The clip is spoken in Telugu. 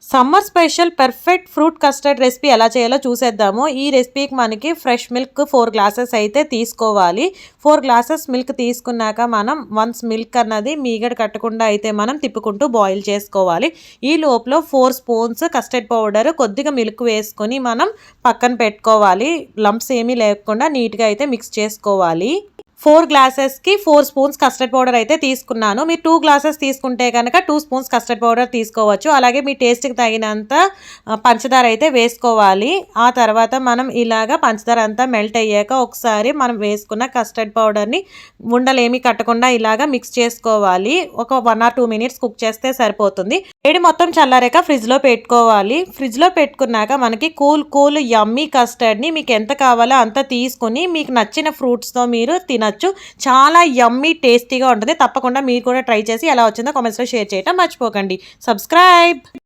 Summer special perfect fruit custard recipe ఎలా చేయాలో చూసేద్దాము. ఈ రెసిపీకి మనకి ఫ్రెష్ మిల్క్ 4 గ్లాసెస్ అయితే తీసుకోవాలి. 4 గ్లాసెస్ మిల్క్ తీసుకున్నాక మనం వన్స్ మిల్క్ అన్నది మీగడ కట్టకుండా అయితే మనం తిప్పుకుంటూ బాయిల్ చేసుకోవాలి. ఈ లోపల 4 స్పూన్స్ కస్టర్డ్ పౌడర్ కొద్దిగా మిల్క్ వేసుకొని మనం పక్కన పెట్టుకోవాలి. లంప్స్ ఏమీ లేకుండా నీట్గా అయితే మిక్స్ చేసుకోవాలి. 4 గ్లాసెస్కి 4 స్పూన్స్ కస్టర్డ్ పౌడర్ అయితే తీసుకున్నాను. మీరు 2 గ్లాసెస్ తీసుకుంటే కనుక 2 స్పూన్స్ కస్టర్డ్ పౌడర్ తీసుకోవచ్చు. అలాగే మీ టేస్ట్కి తగినంత పంచదార అయితే వేసుకోవాలి. ఆ తర్వాత మనం ఇలాగా పంచదార అంతా మెల్ట్ అయ్యాక ఒకసారి మనం వేసుకున్న కస్టర్డ్ పౌడర్ని ఉండలేమి కట్టకుండా ఇలాగా మిక్స్ చేసుకోవాలి. ఒక 1 or 2 మినిట్స్ కుక్ చేస్తే సరిపోతుంది. వేడి మొత్తం చల్లారాక ఫ్రిడ్జ్లో పెట్టుకోవాలి. ఫ్రిడ్జ్లో పెట్టుకున్నాక మనకి కూల్ యమ్మీ కస్టర్డ్ని మీకు ఎంత కావాలో అంత తీసుకొని మీకు నచ్చిన ఫ్రూట్స్తో మీరు తినచ్చు. చాలా యమ్మీ టేస్టీగా ఉంటుంది. తప్పకుండా మీరు కూడా ట్రై చేసి ఎలా వచ్చిందో కామెంట్స్లో షేర్ చేయడం మర్చిపోకండి. సబ్స్క్రైబ్.